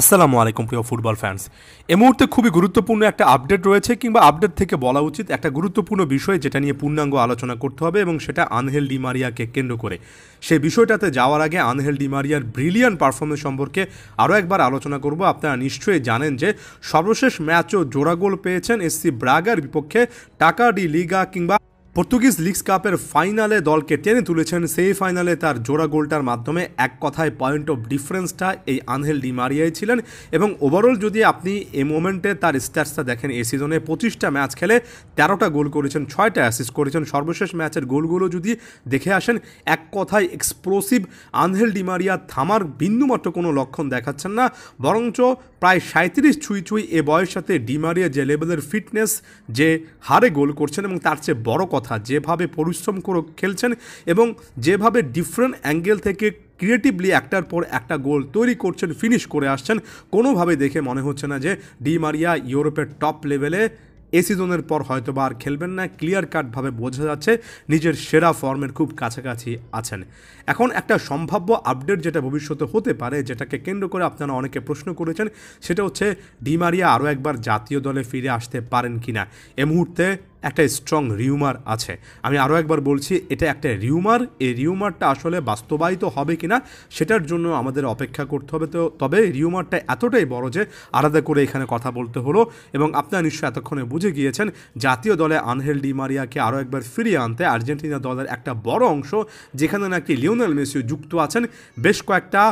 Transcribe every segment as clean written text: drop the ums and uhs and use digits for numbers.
আসসালামু আলাইকুম প্রিয় ফুটবল ফ্যান্স। এই মুহূর্তে খুবই গুরুত্বপূর্ণ একটা আপডেট রয়েছে, কিংবা আপডেট থেকে বলা উচিত একটা গুরুত্বপূর্ণ বিষয় যেটা নিয়ে পূর্ণাঙ্গ আলোচনা করতে হবে, এবং সেটা আনহেল ডি মারিয়াকে কেন্দ্র করে। সেই বিষয়টাতে যাওয়ার আগে আনহেল ডি মারিয়ার ব্রিলিয়ান্ট পারফরমেন্স সম্পর্কে আরও একবার আলোচনা করব। আপনারা নিশ্চয়ই জানেন যে সর্বশেষ ম্যাচও জোড়া গোল পেয়েছেন এসসি ব্রাগার বিপক্ষে। টাকা ডি লিগা কিংবা পর্তুগিজ লিগস কাপের ফাইনালে দলকে টেনে তুলেছেন। সেই ফাইনালে তার জোড়া গোলটার মাধ্যমে এক কথায় পয়েন্ট অফ ডিফারেন্সটা এই আনহেল ডি মারিয়াই ছিলেন। এবং ওভারঅল যদি আপনি এই মোমেন্টে তার স্ট্যাটসটা দেখেন, এই সিজনে 25টা ম্যাচ খেলে 13টা গোল করেছেন, 6টা অ্যাসিস্ট করেছেন। সর্বশেষ ম্যাচের গোলগুলো যদি দেখে আসেন, এক কথায় এক্সপ্লোসিভ। আনহেল ডি মারিয়া থামার বিন্দুমাত্র কোনো লক্ষণ দেখাচ্ছেন না, বরঞ্চ প্রায় 37 ছুঁই এ বয়সের সাথে ডি মারিয়া যে লেভেলের ফিটনেস, যে হারে গোল করছেন, এবং তার চেয়ে বড় কথা যেভাবে পরিশ্রম করে খেলছেন এবং যেভাবে ডিফারেন্ট অ্যাঙ্গেল থেকে ক্রিয়েটিভলি একটার পর একটা গোল তৈরি করছেন, ফিনিশ করে আসছেন, কোনোভাবে দেখে মনে হচ্ছে না যে ডি মারিয়া ইউরোপের টপ লেভেলে এ সিজনের পর হয়তো বা আর খেলবেন না। ক্লিয়ার কাটভাবে বোঝা যাচ্ছে নিজের সেরা ফর্মের খুব কাছাকাছি আছেন। এখন একটা সম্ভাব্য আপডেট যেটা ভবিষ্যতে হতে পারে, যেটাকে কেন্দ্র করে আপনারা অনেকে প্রশ্ন করেছেন, সেটা হচ্ছে ডি মারিয়া আরও একবার জাতীয় দলে ফিরে আসতে পারেন কিনা। এ মুহূর্তে একটা স্ট্রং রিউমার আছে। আমি আরও একবার বলছি, এটা একটা রিউমার। এই রিউমারটা আসলে বাস্তবায়িত হবে কিনা সেটার জন্য আমাদের অপেক্ষা করতে হবে। তবে রিউমারটা এতটাই বড় যে আলাদা করে এখানে কথা বলতে হলো। এবং আপনারা নিশ্চয়ই এতক্ষণে বুঝে গিয়েছেন, জাতীয় দলে আনহেল ডি মারিয়াকে আরও একবার ফিরিয়ে আনতে আর্জেন্টিনা দলের একটা বড় অংশ, যেখানে নাকি লিওনেল মেসি যুক্ত আছেন, বেশ কয়েকটা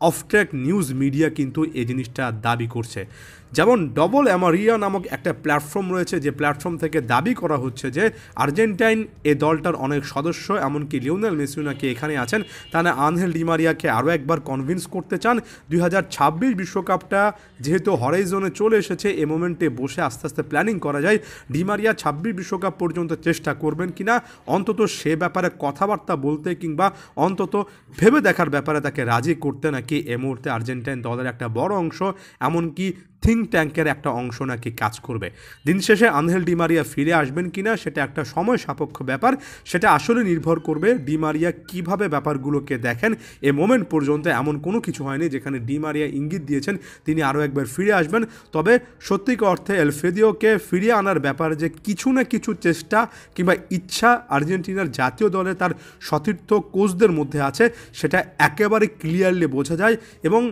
অফ ট্র্যাক নিউজ মিডিয়া কিন্তু এই জিনিসটা দাবি করছে। যেমন ডবল অ্যামারিয়া নামক একটা প্ল্যাটফর্ম রয়েছে, যে প্ল্যাটফর্ম থেকে দাবি করা হচ্ছে যে আর্জেন্টাইন এ দলটার অনেক সদস্য, এমনকি লিওনেল মেসি নাকি এখানে আছেন, তারা আনহেল ডি মারিয়াকে আরও একবার কনভিন্স করতে চান 2026 বিশ্বকাপটা যেহেতু হরাইজনে চলে এসেছে, এ মোমেন্টে বসে আস্তে আস্তে প্ল্যানিং করা যায় ডি মারিয়া 26 বিশ্বকাপ পর্যন্ত চেষ্টা করবেন কিনা, অন্তত সে ব্যাপারে কথাবার্তা বলতে কিংবা অন্তত ভেবে দেখার ব্যাপারে তাকে রাজি করতে নাকি এ মুহূর্তে আর্জেন্টাইন দলের একটা বড় অংশ, এমনকি থিঙ্ক ট্যাঙ্কের একটা অংশ নাকি কাজ করবে। দিন শেষে আনহেল ডি মারিয়া ফিরে আসবেন কিনা সেটা একটা সময় সাপেক্ষ ব্যাপার। সেটা আসলে নির্ভর করবে ডি মারিয়া কীভাবে ব্যাপারগুলোকে দেখেন। এ মোমেন্ট পর্যন্ত এমন কোনো কিছু হয়নি যেখানে ডি মারিয়া ইঙ্গিত দিয়েছেন তিনি আরও একবার ফিরে আসবেন। তবে সত্যিকার অর্থে এলফেদিওকে ফিরিয়ে আনার ব্যাপারে যে কিছু না কিছু চেষ্টা কিংবা ইচ্ছা আর্জেন্টিনার জাতীয় দলে তার সতীর্থ কোচদের মধ্যে আছে, সেটা একেবারে ক্লিয়ারলি বোঝা যায়। এবং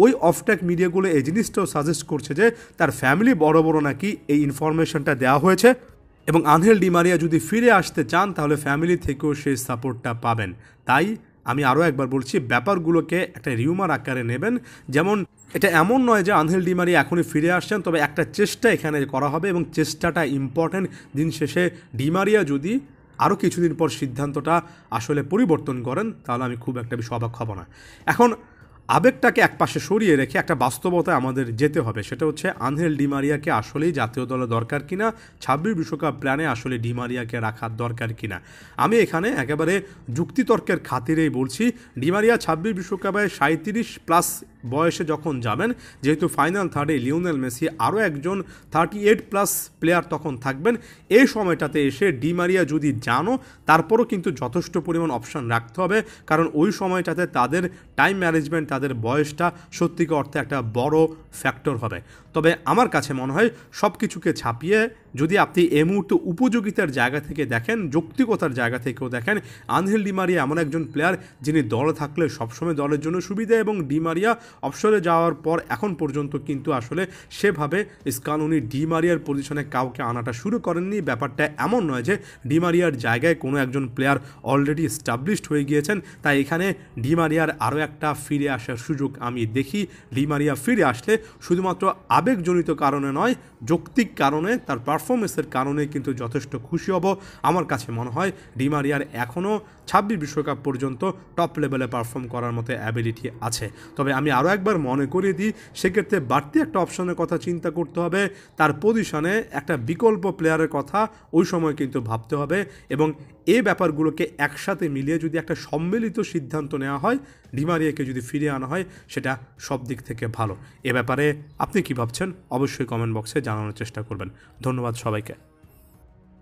ওই অফট্যাক মিডিয়াগুলো এই জিনিসটাও সাজেস্ট করছে যে তার ফ্যামিলি বড় নাকি এই ইনফরমেশনটা দেওয়া হয়েছে, এবং আনহেল ডি মারিয়া যদি ফিরে আসতে চান তাহলে ফ্যামিলি থেকেও সেই সাপোর্টটা পাবেন। তাই আমি আরও একবার বলছি, ব্যাপারগুলোকে একটা রিউমার আকারে নেবেন। যেমন এটা এমন নয় যে আনহেল ডি মারিয়া এখনই ফিরে আসছেন, তবে একটা চেষ্টা এখানে করা হবে এবং চেষ্টাটা ইম্পর্ট্যান্ট। দিন শেষে ডি মারিয়া যদি আরও কিছুদিন পর সিদ্ধান্তটা আসলে পরিবর্তন করেন, তাহলে আমি খুব একটা বেশি অবাক হব না। এখন আবেগটাকে একপাশে সরিয়ে রেখে একটা বাস্তবতায় আমাদের যেতে হবে, সেটা হচ্ছে আনহেল ডি মারিয়াকে আসলেই জাতীয় দলে দরকার কিনা, 26 বিশ্বকাপ প্ল্যানে আসলে ডি মারিয়াকে রাখার দরকার কিনা। আমি এখানে একেবারে যুক্তিতর্কের খাতিরেই বলছি, ডি মারিয়া 26 বিশ্বকাপে 37+ বয়সে যখন যাবেন, যেহেতু ফাইনাল থার্ডে লিওনেল মেসি আরও একজন 38+ প্লেয়ার তখন থাকবেন, এই সময়টাতে এসে ডি মারিয়া যদি জানো, তারপরও কিন্তু যথেষ্ট পরিমাণ অপশান রাখতে হবে, কারণ ওই সময়টাতে তাদের টাইম ম্যানেজমেন্ট, তাদের বয়সটা সত্যিকার অর্থে একটা বড় ফ্যাক্টর হবে। তবে আমার কাছে মনে হয় সব কিছুকে ছাপিয়ে যদি আপনি এই মুহূর্তে উপযোগিতার জায়গা থেকে দেখেন, যৌক্তিকতার জায়গা থেকেও দেখেন, আনহেল ডি মারিয়া এমন একজন প্লেয়ার যিনি দলে থাকলে সবসময় দলের জন্য সুবিধা, এবং ডি মারিয়া অবসরে যাওয়ার পর এখন পর্যন্ত কিন্তু আসলে সেভাবে স্কালোনি ডি মারিয়ার পজিশনে কাউকে আনাটা শুরু করেননি। ব্যাপারটা এমন নয় যে ডি মারিয়ার জায়গায় কোনো একজন প্লেয়ার অলরেডি এস্টাবলিশড হয়ে গিয়েছেন, তাই এখানে ডি মারিয়ার আরও একটা ফিরে আসার সুযোগ আমি দেখি। ডি মারিয়া ফিরে আসলে শুধুমাত্র আবেগজনিত কারণে নয়, যৌক্তিক কারণে, তার পারফরমেন্সের কারণে কিন্তু যথেষ্ট খুশি হব। আমার কাছে মনে হয় ডি মারিয়ার এখনও 26 বিশ্বকাপ পর্যন্ত টপ লেভেলে পারফর্ম করার মতো অ্যাবিলিটি আছে। তবে আমি আরও একবার মনে করিয়ে দিই, সেক্ষেত্রে বাড়তি একটা অপশনের কথা চিন্তা করতে হবে, তার পজিশনে একটা বিকল্প প্লেয়ারের কথা ওই সময় কিন্তু ভাবতে হবে, এবং এই ব্যাপারগুলোকে একসাথে মিলিয়ে যদি একটা সম্মিলিত সিদ্ধান্ত নেওয়া হয়, ডি মারিয়াকে যদি ফিরিয়ে আনা হয়, সেটা সব দিক থেকে ভালো। এ ব্যাপারে আপনি কি ভাবছেন অবশ্যই কমেন্ট বক্সে জানানোর চেষ্টা করবেন। ধন্যবাদ সবাইকে।